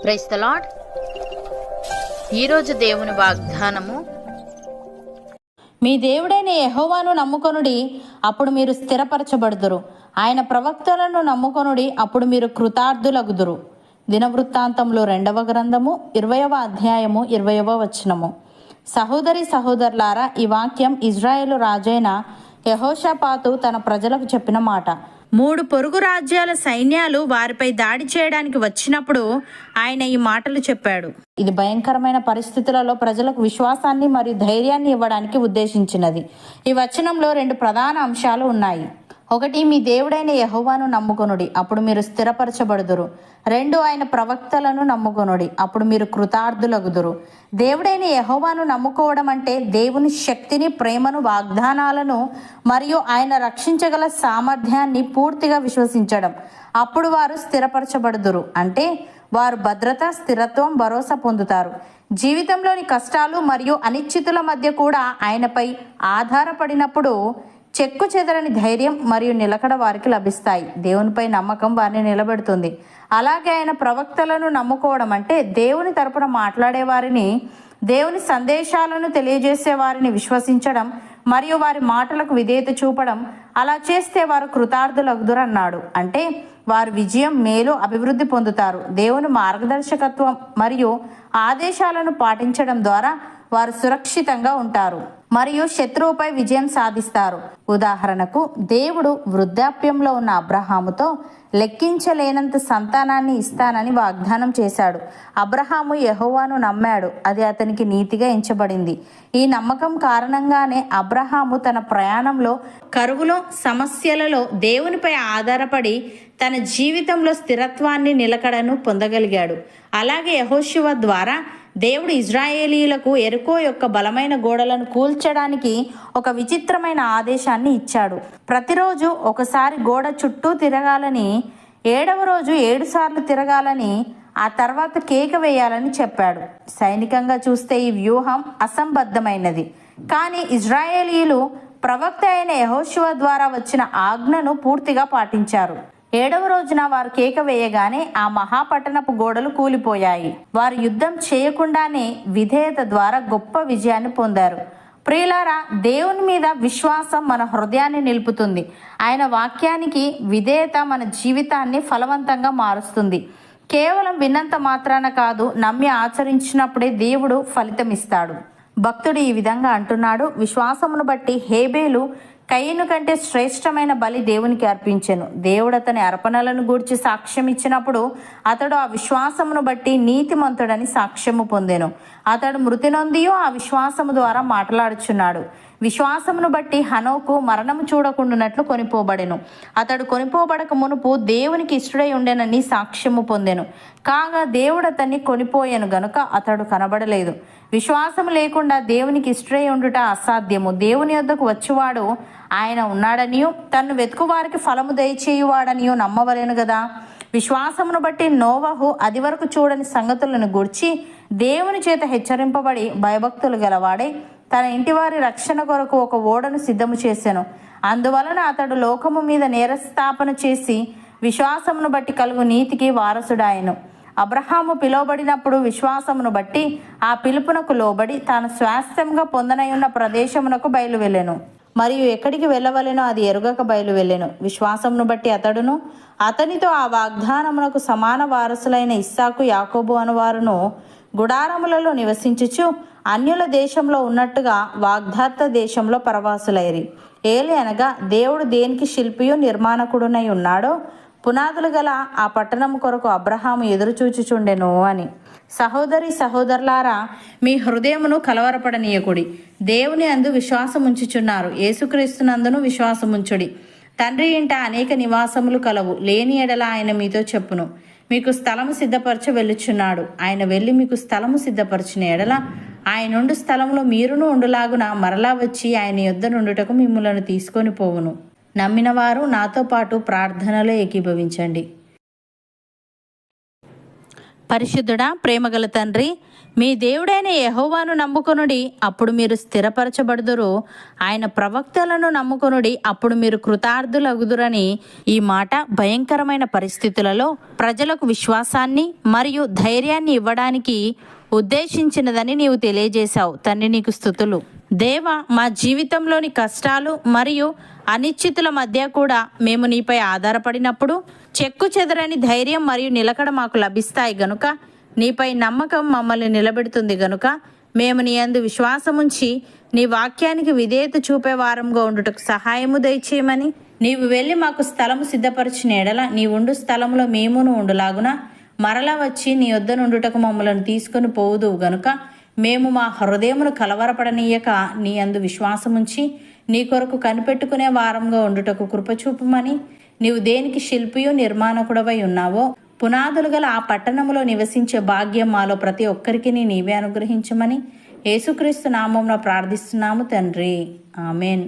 Praise the lord. ఈరోజు దేవుని వాగ్దానము, మీ దేవుడైన యెహోవాను నమ్ముకొనుడి, అప్పుడు మీరు స్థిరపరచబడుదురు. ఆయన ప్రవక్తలను నమ్ముకొనుడి, అప్పుడు మీరు కృతార్థులగుదురు. దినవృత్తాంతంలో 2వ గ్రంథము 20వ అధ్యాయము 20వ వచనము. సహోదరి సహోదరులారా, ఈ వాక్యం ఇజ్రాయేలు రాజైన యెహోషాపాతు తన ప్రజలకు చెప్పిన మాట. 3 పొరుగు రాజ్యాల సైన్యాలు వారిపై దాడి చేయడానికి వచ్చినప్పుడు ఆయన ఈ మాటలు చెప్పాడు. ఇది భయంకరమైన పరిస్థితులలో ప్రజలకు విశ్వాసాన్ని మరియు ధైర్యాన్ని ఇవ్వడానికి ఉద్దేశించినది. ఈ వచనంలో 2 ప్రధాన అంశాలు ఉన్నాయి. 1, మీ దేవుడైన యెహోవాను నమ్ముకొనుడి, అప్పుడు మీరు స్థిరపరచబడుదురు. 2, ఆయన ప్రవక్తలను నమ్ముకొనుడి, అప్పుడు మీరు కృతార్థులగుదురు. దేవుడైన యెహోవాను నమ్ముకోవడం అంటే దేవుని శక్తిని, ప్రేమను, వాగ్దానాలను మరియు ఆయన రక్షించగల సామర్థ్యాన్ని పూర్తిగా విశ్వసించడం. అప్పుడు వారు స్థిరపరచబడుదురు, అంటే వారు భద్రత, స్థిరత్వం, భరోసా పొందుతారు. జీవితంలోని కష్టాలు మరియు అనిశ్చితుల మధ్య కూడా ఆయనపై ఆధారపడినప్పుడు చెక్కు చెదరని ధైర్యం మరియు నిలకడ వారికి లభిస్తాయి. దేవునిపై నమ్మకం వారిని నిలబెడుతుంది. అలాగే ఆయన ప్రవక్తలను నమ్ముకోవడం అంటే దేవుని తరపున మాట్లాడే వారిని, దేవుని సందేశాలను తెలియజేసే వారిని విశ్వసించడం మరియు వారి మాటలకు విధేయత చూపడం. అలా చేస్తే వారు కృతార్థులగుదురు అన్నాడు. అంటే వారు విజయం, మేలు, అభివృద్ధి పొందుతారు. దేవుని మార్గదర్శకత్వం మరియు ఆదేశాలను పాటించడం ద్వారా వారు సురక్షితంగా ఉంటారు మరియు శత్రువుపై విజయం సాధిస్తారు. ఉదాహరణకు, దేవుడు వృద్ధాప్యంలో ఉన్న అబ్రహాముతో లెక్కించలేనంత సంతానాన్ని ఇస్తానని వాగ్దానం చేశాడు. అబ్రహాము యెహోవాను నమ్మాడు, అది అతనికి నీతిగా ఎంచబడింది. ఈ నమ్మకం కారణంగానే అబ్రహాము తన ప్రయాణంలో, కరువులో, సమస్యలలో దేవునిపై ఆధారపడి తన జీవితంలో స్థిరత్వాన్ని, నిలకడను పొందగలిగాడు. అలాగే యెహోషువ ద్వారా దేవుడు ఇజ్రాయేలీయులకు ఎరికో యొక్క బలమైన గోడలను కూల్చడానికి ఒక విచిత్రమైన ఆదేశాన్ని ఇచ్చాడు. ప్రతిరోజు ఒకసారి గోడ చుట్టూ తిరగాలని, 7వ రోజు 7 సార్లు తిరగాలని, ఆ తర్వాత కేక వేయాలని చెప్పాడు. సైనికంగా చూస్తే ఈ వ్యూహం అసంబద్ధమైనది. కానీ ఇజ్రాయేలీయులు ప్రవక్త అయిన యెహోషువ ద్వారా వచ్చిన ఆజ్ఞను పూర్తిగా పాటించారు. 7వ రోజున వారు కేక వేయగానే ఆ మహాపట్టణపు గోడలు కూలిపోయాయి. వారు యుద్ధం చేయకుండానే విధేయత ద్వారా గొప్ప విజయాన్ని పొందారు. ప్రియులారా, దేవుని మీద విశ్వాసం మన హృదయాన్ని నిలుపుతుంది. ఆయన వాక్యానికి విధేయత మన జీవితాన్ని ఫలవంతంగా మారుస్తుంది. కేవలం విన్నంత మాత్రాన కాదు, నమ్మి ఆచరించినప్పుడే దేవుడు ఫలితం ఇస్తాడు. భక్తుడు ఈ విధంగా అంటున్నాడు, విశ్వాసమును బట్టి హేబేలు కయీను కంటే శ్రేష్టమైన బలి దేవునికి అర్పించెను. దేవుడు అతని అర్పణలను గూర్చి సాక్ష్యం ఇచ్చినప్పుడు అతడు ఆ విశ్వాసమును బట్టి నీతిమంతుడని సాక్ష్యము పొందెను. అతడు మృతి నొందియో ఆ విశ్వాసము ద్వారా మాట్లాడుచున్నాడు. విశ్వాసమును బట్టి హనోకు మరణము చూడకుండానట్లు కొనిపోబడెను. అతడు కొనిపోబడక మునుపు దేవునికి ఇష్టడై ఉండెనని సాక్ష్యము పొందెను. కాగా దేవుడు అతన్ని కొనిపోయాను గనుక అతడు కనబడలేదు. విశ్వాసము లేకుండా దేవునికి ఇష్టడై ఉండుట అసాధ్యము. దేవుని యొద్దకు వచ్చువాడు ఆయన ఉన్నాడనియు, తన్ను వెతుకు వారికి ఫలము దయచేయువాడనియు నమ్మవలెను గదా. విశ్వాసమును బట్టి నోవహు అది వరకు చూడని సంగతులను గూర్చి దేవుని చేత హెచ్చరింపబడి భయభక్తులు గలవాడై తన ఇంటివారి రక్షణ కొరకు ఒక ఓడను సిద్ధము చేసెను. అందువలన అతడు లోకము మీద నేరస్థాపన చేసి విశ్వాసమును బట్టి కలుగు నీతికి వారసుడాయెను. అబ్రహాము పిలువబడినప్పుడు విశ్వాసమును బట్టి ఆ పిలుపునకు లోబడి తాను స్వాస్థ్యంగా పొందనయున్న ప్రదేశమునకు బయలు వెళ్ళెను. మరియు ఎక్కడికి వెళ్ళవలెనో అది ఎరుగక బయలు వెళ్ళెను. విశ్వాసమును బట్టి అతడును అతనితో ఆ వాగ్దానమునకు సమాన వారసులైన ఇస్సాకు, యాకోబు అనువారును గుడారములలో నివసించుచు అన్యుల దేశంలో ఉన్నట్టుగా వాగ్దాత్త దేశంలో పరవాసులైరి. ఏలి అనగా దేవుడు దేనికి శిల్పియు నిర్మాణకుడునై ఉన్నాడో పునాదులు గల ఆ పట్టణం కొరకు అబ్రహాము ఎదురుచూచుచుండెను అని. సహోదరి సహోదరులారా, మీ హృదయమును కలవరపడనీయకుడి. దేవుని అందు విశ్వాసం ఉంచుచున్నారు, యేసుక్రీస్తునందును విశ్వాసముంచుడి. తండ్రి ఇంట అనేక నివాసములు కలవు, లేని ఎడల ఆయన మీతో చెప్పును. మీకు స్థలము సిద్ధపరచ వెళ్ళుచున్నాడు. ఆయన వెళ్ళి మీకు స్థలము సిద్ధపరచిన ఎడల ఆయన నుండి స్థలంలో మీరును ఉండులాగున మరలా వచ్చి ఆయన యొద్ద నుండుటకు మిమ్ములను తీసుకొని పోవును. నమ్మిన వారు నాతో పాటు ప్రార్థనలో ఏకీభవించండి. పరిశుద్ధుడా, ప్రేమగల తండ్రి, మీ దేవుడైన యెహోవాను నమ్ముకొనుడి, అప్పుడు మీరు స్థిరపరచబడుదురు. ఆయన ప్రవక్తలను నమ్ముకొనుడి, అప్పుడు మీరు కృతార్థులగుదురని. ఈ మాట భయంకరమైన పరిస్థితులలో ప్రజలకు విశ్వాసాన్ని మరియు ధైర్యాన్ని ఇవ్వడానికి ఉద్దేశించినదని నీవు తెలియజేశావు. తండ్రి, నీకు స్తుతులు. దేవా, మా జీవితంలోని కష్టాలు మరియు అనిశ్చితుల మధ్య కూడా మేము నీపై ఆధారపడినప్పుడు చెక్కు చెదరని ధైర్యం మరియు నిలకడ మాకు లభిస్తాయి గనుక, నీపై నమ్మకం మమ్మల్ని నిలబెడుతుంది గనుక, మేము నీ యందు విశ్వాసముంచి నీ వాక్యానికి విధేయత చూపే వారంగా ఉండుటకు సహాయము దయచేయమని, నీవు వెళ్ళి మాకు స్థలము సిద్ధపరిచిన ఎడల నీ ఉండు స్థలంలో మేమును ఉండులాగున మరలా వచ్చి నీ యొద్ద నుండుటకు మమ్మల్ని తీసుకొని పోవుదువు గనుక, మేము మా హృదయమును కలవరపడనీయక నీ యందు విశ్వాసముంచి నీ కొరకు కనిపెట్టుకునే వారంగా ఉండుటకు కృపచూపమని, నీవు దేనికి శిల్పియు నిర్మాణకుడవై ఉన్నావో పునాదులు గల ఆ పట్టణములో నివసించే భాగ్యం మాలో ప్రతి ఒక్కరికి నీవే అనుగ్రహించమని యేసుక్రీస్తు నామమున ప్రార్థిస్తున్నాము తండ్రి. ఆమెన్.